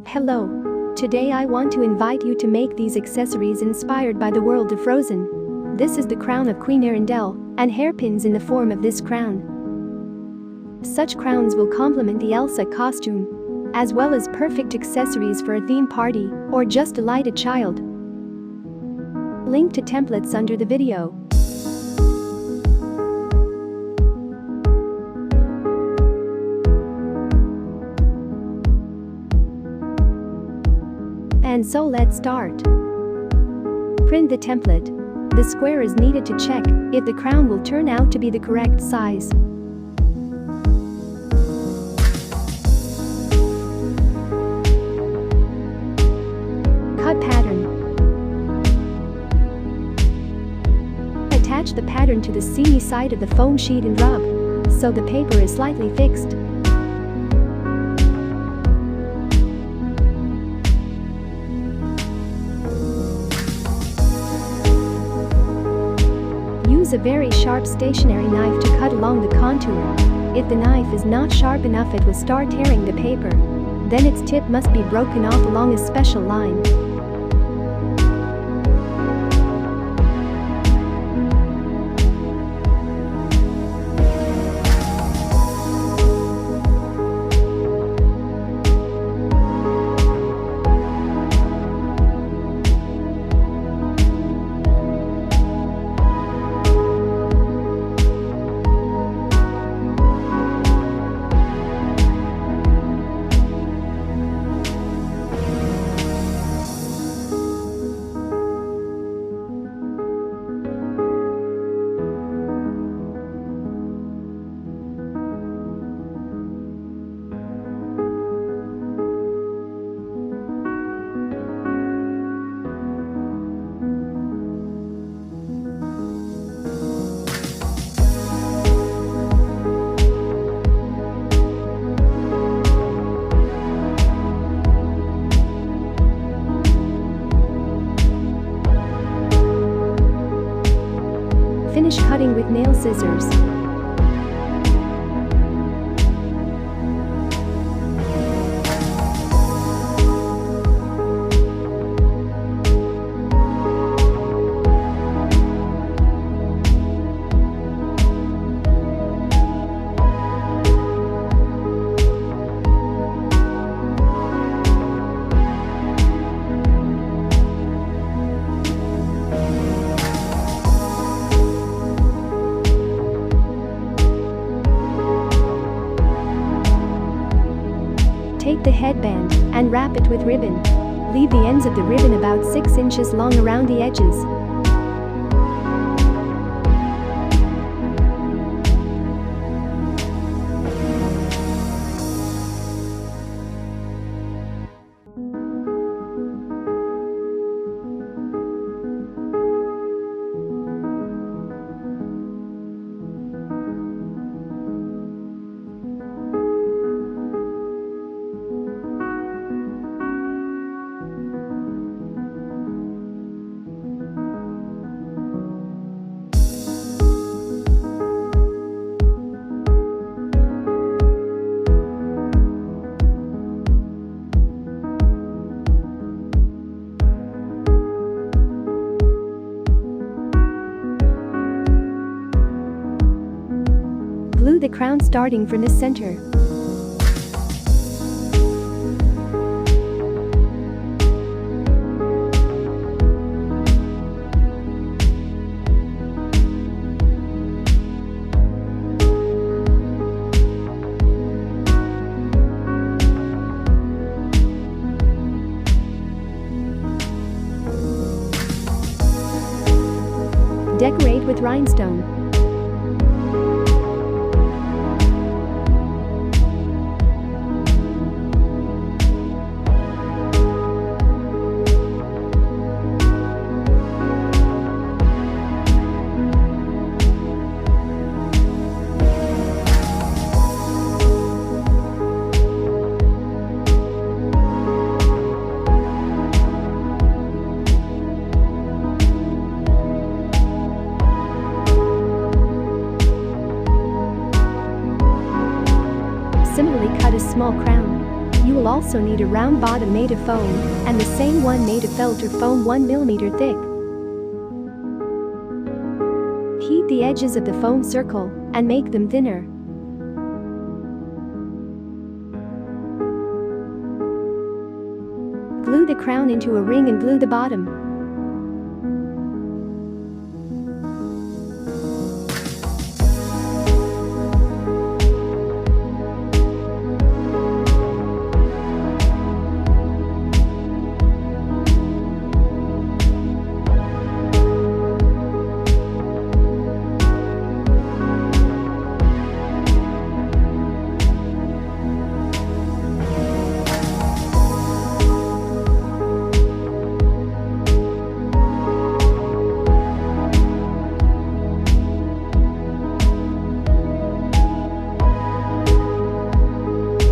Hello. Today I want to invite you to make these accessories inspired by the world of Frozen. This is the crown of Queen Arendelle, and hairpins in the form of this crown. Such crowns will complement the Elsa costume, as well as perfect accessories for a theme party or just delight a child. Link to templates under the video. And so let's start. Print the template. The square is needed to check if the crown will turn out to be the correct size. Cut pattern. Attach the pattern to the seamy side of the foam sheet and rub so the paper is slightly fixed. Use a very sharp stationary knife to cut along the contour. If the knife is not sharp enough, it will start tearing the paper. Then its tip must be broken off along a special line. Finish cutting with nail scissors. Take the headband and wrap it with ribbon. Leave the ends of the ribbon about 6 inches long around the edges. Glue the crown starting from the center. Decorate with rhinestone. also need a round bottom made of foam, and the same one made of felt or foam 1 mm thick. Heat the edges of the foam circle and make them thinner. Glue the crown into a ring and glue the bottom.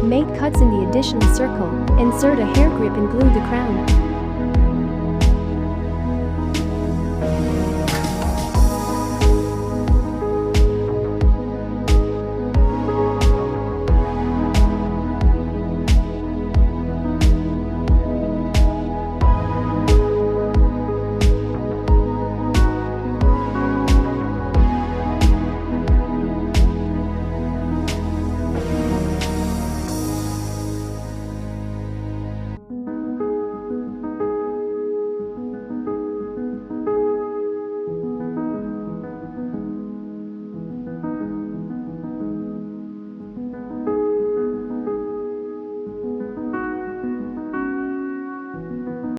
Make cuts in the additional circle, insert a hair grip and glue the crown.